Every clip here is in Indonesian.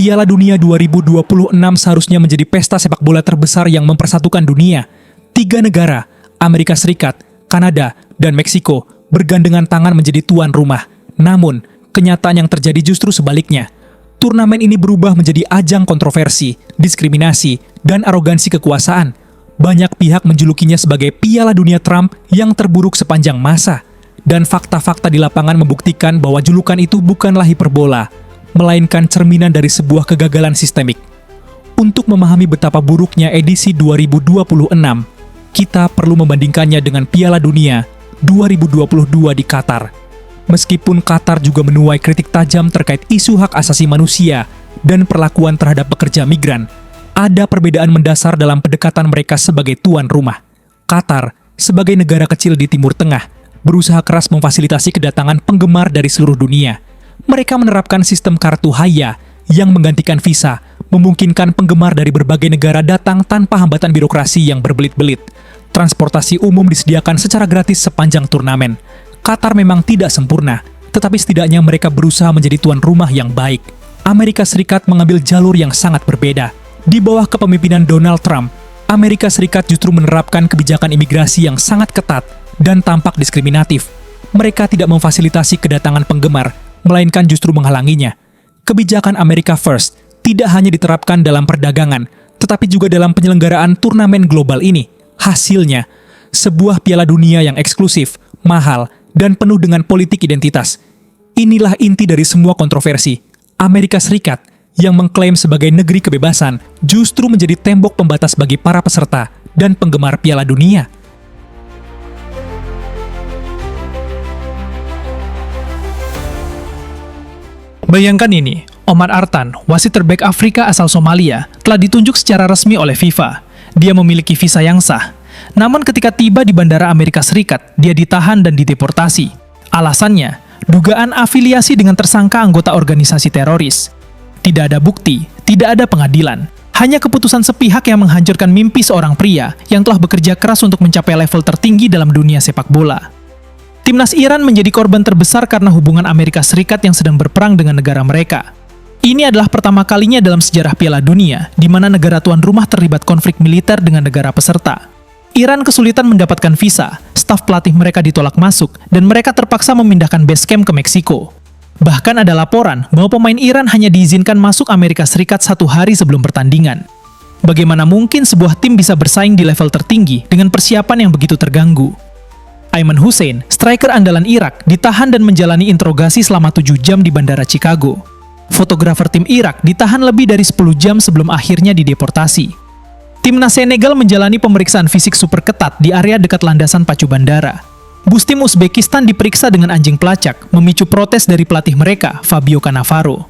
Piala Dunia 2026 seharusnya menjadi pesta sepak bola terbesar yang mempersatukan dunia. 3 negara, Amerika Serikat, Kanada, dan Meksiko, bergandengan tangan menjadi tuan rumah. Namun, kenyataan yang terjadi justru sebaliknya. Turnamen ini berubah menjadi ajang kontroversi, diskriminasi, dan arogansi kekuasaan. Banyak pihak menjulukinya sebagai Piala Dunia Trump yang terburuk sepanjang masa. Dan fakta-fakta di lapangan membuktikan bahwa julukan itu bukanlah hiperbola, melainkan cerminan dari sebuah kegagalan sistemik. Untuk memahami betapa buruknya edisi 2026, kita perlu membandingkannya dengan Piala Dunia 2022 di Qatar. Meskipun Qatar juga menuai kritik tajam terkait isu hak asasi manusia dan perlakuan terhadap pekerja migran, ada perbedaan mendasar dalam pendekatan mereka sebagai tuan rumah. Qatar, sebagai negara kecil di Timur Tengah, berusaha keras memfasilitasi kedatangan penggemar dari seluruh dunia. Mereka menerapkan sistem kartu haya yang menggantikan visa, memungkinkan penggemar dari berbagai negara datang tanpa hambatan birokrasi yang berbelit-belit. Transportasi umum disediakan secara gratis sepanjang turnamen. Qatar memang tidak sempurna, tetapi setidaknya mereka berusaha menjadi tuan rumah yang baik. Amerika Serikat mengambil jalur yang sangat berbeda. Di bawah kepemimpinan Donald Trump, Amerika Serikat justru menerapkan kebijakan imigrasi yang sangat ketat dan tampak diskriminatif. Mereka tidak memfasilitasi kedatangan penggemar, melainkan justru menghalanginya. Kebijakan America First tidak hanya diterapkan dalam perdagangan, tetapi juga dalam penyelenggaraan turnamen global ini. Hasilnya, sebuah Piala Dunia yang eksklusif, mahal, dan penuh dengan politik identitas. Inilah inti dari semua kontroversi. Amerika Serikat, yang mengklaim sebagai negeri kebebasan, justru menjadi tembok pembatas bagi para peserta dan penggemar Piala Dunia. Bayangkan ini, Omar Artan, wasit terbaik Afrika asal Somalia, telah ditunjuk secara resmi oleh FIFA. Dia memiliki visa yang sah. Namun ketika tiba di Bandara Amerika Serikat, dia ditahan dan dideportasi. Alasannya, dugaan afiliasi dengan tersangka anggota organisasi teroris. Tidak ada bukti, tidak ada pengadilan. Hanya keputusan sepihak yang menghancurkan mimpi seorang pria yang telah bekerja keras untuk mencapai level tertinggi dalam dunia sepak bola. Timnas Iran menjadi korban terbesar karena hubungan Amerika Serikat yang sedang berperang dengan negara mereka. Ini adalah pertama kalinya dalam sejarah Piala Dunia di mana negara tuan rumah terlibat konflik militer dengan negara peserta. Iran kesulitan mendapatkan visa, staf pelatih mereka ditolak masuk, dan mereka terpaksa memindahkan base camp ke Meksiko. Bahkan ada laporan bahwa pemain Iran hanya diizinkan masuk Amerika Serikat 1 hari sebelum pertandingan. Bagaimana mungkin sebuah tim bisa bersaing di level tertinggi dengan persiapan yang begitu terganggu? Ayman Hussein, striker andalan Irak, ditahan dan menjalani interogasi selama 7 jam di Bandara Chicago. Fotografer tim Irak ditahan lebih dari 10 jam sebelum akhirnya dideportasi. Timnas Senegal menjalani pemeriksaan fisik super ketat di area dekat landasan pacu bandara. Bus tim Uzbekistan diperiksa dengan anjing pelacak, memicu protes dari pelatih mereka, Fabio Cannavaro.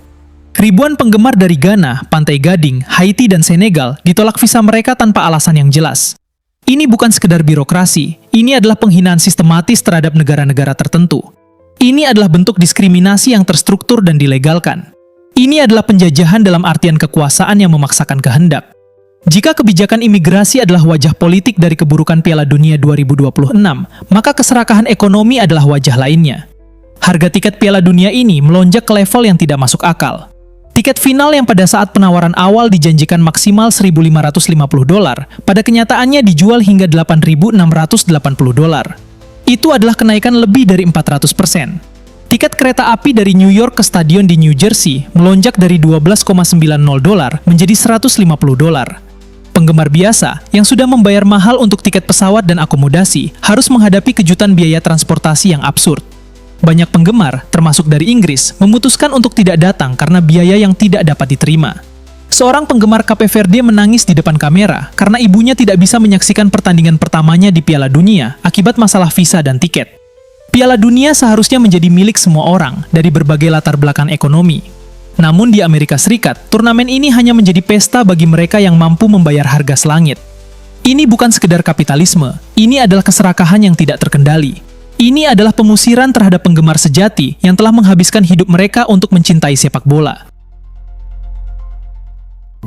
Ribuan penggemar dari Ghana, Pantai Gading, Haiti, dan Senegal ditolak visa mereka tanpa alasan yang jelas. Ini bukan sekedar birokrasi, ini adalah penghinaan sistematis terhadap negara-negara tertentu. Ini adalah bentuk diskriminasi yang terstruktur dan dilegalkan. Ini adalah penjajahan dalam artian kekuasaan yang memaksakan kehendak. Jika kebijakan imigrasi adalah wajah politik dari keburukan Piala Dunia 2026, maka keserakahan ekonomi adalah wajah lainnya. Harga tiket Piala Dunia ini melonjak ke level yang tidak masuk akal. Tiket final yang pada saat penawaran awal dijanjikan maksimal $1.550, pada kenyataannya dijual hingga $8.680. Itu adalah kenaikan lebih dari 400%. Tiket kereta api dari New York ke stadion di New Jersey melonjak dari $12,90 menjadi $150. Penggemar biasa yang sudah membayar mahal untuk tiket pesawat dan akomodasi harus menghadapi kejutan biaya transportasi yang absurd. Banyak penggemar, termasuk dari Inggris, memutuskan untuk tidak datang karena biaya yang tidak dapat diterima. Seorang penggemar Cape Verde menangis di depan kamera karena ibunya tidak bisa menyaksikan pertandingan pertamanya di Piala Dunia akibat masalah visa dan tiket. Piala Dunia seharusnya menjadi milik semua orang dari berbagai latar belakang ekonomi. Namun di Amerika Serikat, turnamen ini hanya menjadi pesta bagi mereka yang mampu membayar harga selangit. Ini bukan sekedar kapitalisme, ini adalah keserakahan yang tidak terkendali. Ini adalah pengusiran terhadap penggemar sejati yang telah menghabiskan hidup mereka untuk mencintai sepak bola.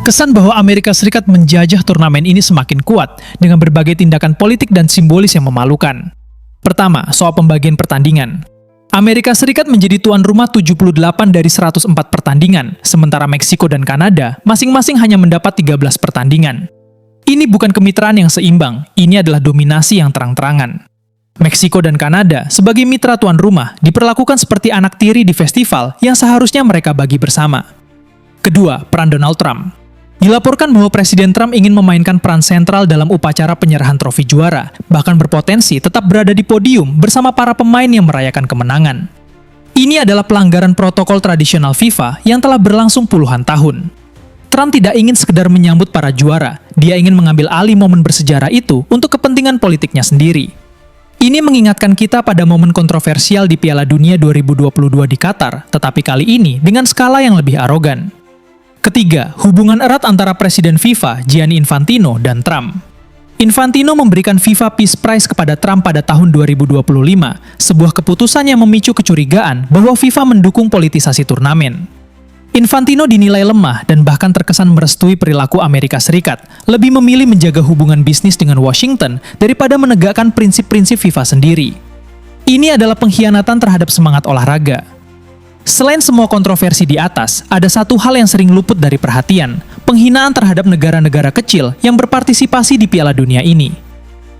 Kesan bahwa Amerika Serikat menjajah turnamen ini semakin kuat dengan berbagai tindakan politik dan simbolis yang memalukan. Pertama, soal pembagian pertandingan. Amerika Serikat menjadi tuan rumah 78 dari 104 pertandingan, sementara Meksiko dan Kanada masing-masing hanya mendapat 13 pertandingan. Ini bukan kemitraan yang seimbang, ini adalah dominasi yang terang-terangan. Meksiko dan Kanada sebagai mitra tuan rumah diperlakukan seperti anak tiri di festival yang seharusnya mereka bagi bersama. Kedua, peran Donald Trump. Dilaporkan bahwa Presiden Trump ingin memainkan peran sentral dalam upacara penyerahan trofi juara, bahkan berpotensi tetap berada di podium bersama para pemain yang merayakan kemenangan. Ini adalah pelanggaran protokol tradisional FIFA yang telah berlangsung puluhan tahun. Trump tidak ingin sekedar menyambut para juara, dia ingin mengambil alih momen bersejarah itu untuk kepentingan politiknya sendiri. Ini mengingatkan kita pada momen kontroversial di Piala Dunia 2022 di Qatar, tetapi kali ini dengan skala yang lebih arogan. Ketiga, hubungan erat antara Presiden FIFA, Gianni Infantino, dan Trump. Infantino memberikan FIFA Peace Prize kepada Trump pada tahun 2025, sebuah keputusan yang memicu kecurigaan bahwa FIFA mendukung politisasi turnamen. Infantino dinilai lemah dan bahkan terkesan merestui perilaku Amerika Serikat, lebih memilih menjaga hubungan bisnis dengan Washington daripada menegakkan prinsip-prinsip FIFA sendiri. Ini adalah pengkhianatan terhadap semangat olahraga. Selain semua kontroversi di atas, ada satu hal yang sering luput dari perhatian, penghinaan terhadap negara-negara kecil yang berpartisipasi di Piala Dunia ini.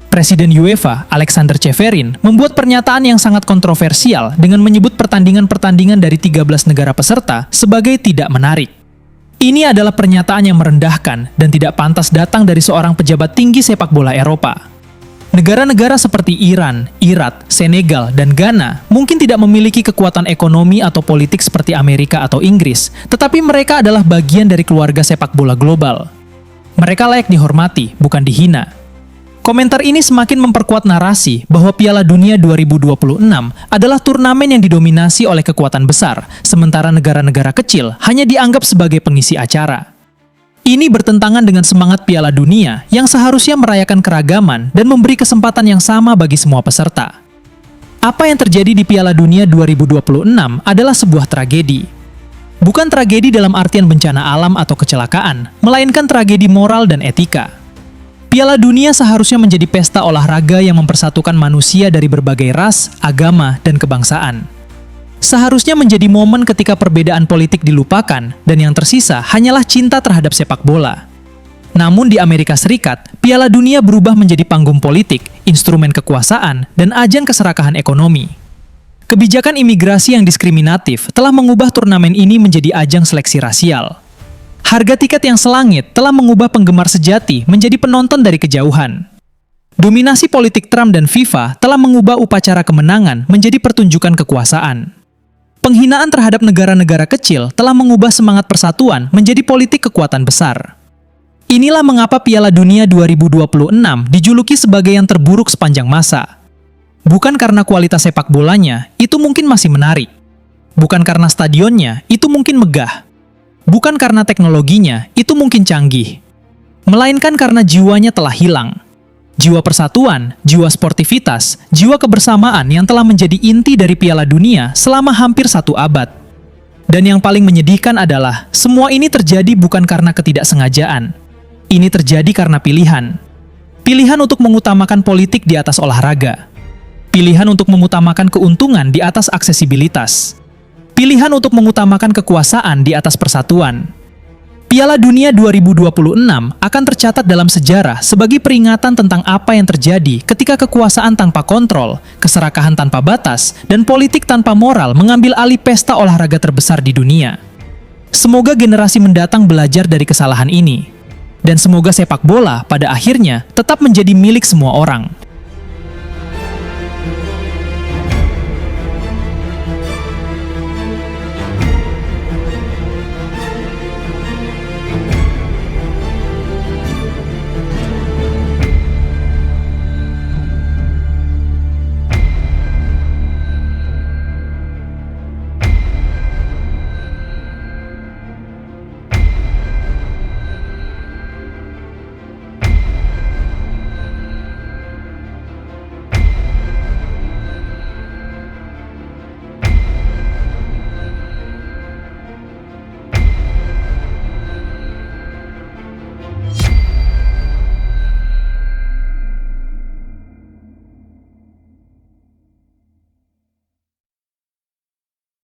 Presiden UEFA, Alexander Ceferin, membuat pernyataan yang sangat kontroversial dengan menyebut pertandingan-pertandingan dari 13 negara peserta sebagai tidak menarik. Ini adalah pernyataan yang merendahkan dan tidak pantas datang dari seorang pejabat tinggi sepak bola Eropa. Negara-negara seperti Iran, Irak, Senegal, dan Ghana mungkin tidak memiliki kekuatan ekonomi atau politik seperti Amerika atau Inggris, tetapi mereka adalah bagian dari keluarga sepak bola global. Mereka layak dihormati, bukan dihina. Komentar ini semakin memperkuat narasi bahwa Piala Dunia 2026 adalah turnamen yang didominasi oleh kekuatan besar, sementara negara-negara kecil hanya dianggap sebagai pengisi acara. Ini bertentangan dengan semangat Piala Dunia yang seharusnya merayakan keragaman dan memberi kesempatan yang sama bagi semua peserta. Apa yang terjadi di Piala Dunia 2026 adalah sebuah tragedi. Bukan tragedi dalam artian bencana alam atau kecelakaan, melainkan tragedi moral dan etika. Piala Dunia seharusnya menjadi pesta olahraga yang mempersatukan manusia dari berbagai ras, agama, dan kebangsaan. Seharusnya menjadi momen ketika perbedaan politik dilupakan dan yang tersisa hanyalah cinta terhadap sepak bola. Namun di Amerika Serikat, Piala Dunia berubah menjadi panggung politik, instrumen kekuasaan, dan ajang keserakahan ekonomi. Kebijakan imigrasi yang diskriminatif telah mengubah turnamen ini menjadi ajang seleksi rasial. Harga tiket yang selangit telah mengubah penggemar sejati menjadi penonton dari kejauhan. Dominasi politik Trump dan FIFA telah mengubah upacara kemenangan menjadi pertunjukan kekuasaan. Penghinaan terhadap negara-negara kecil telah mengubah semangat persatuan menjadi politik kekuatan besar. Inilah mengapa Piala Dunia 2026 dijuluki sebagai yang terburuk sepanjang masa. Bukan karena kualitas sepak bolanya, itu mungkin masih menarik. Bukan karena stadionnya, itu mungkin megah. Bukan karena teknologinya, itu mungkin canggih. Melainkan karena jiwanya telah hilang. Jiwa persatuan, jiwa sportivitas, jiwa kebersamaan yang telah menjadi inti dari Piala Dunia selama hampir 1 abad. Dan yang paling menyedihkan adalah, semua ini terjadi bukan karena ketidaksengajaan. Ini terjadi karena pilihan. Pilihan untuk mengutamakan politik di atas olahraga. Pilihan untuk mengutamakan keuntungan di atas aksesibilitas. Pilihan untuk mengutamakan kekuasaan di atas persatuan. Piala Dunia 2026 akan tercatat dalam sejarah sebagai peringatan tentang apa yang terjadi ketika kekuasaan tanpa kontrol, keserakahan tanpa batas, dan politik tanpa moral mengambil alih pesta olahraga terbesar di dunia. Semoga generasi mendatang belajar dari kesalahan ini. Dan semoga sepak bola pada akhirnya tetap menjadi milik semua orang.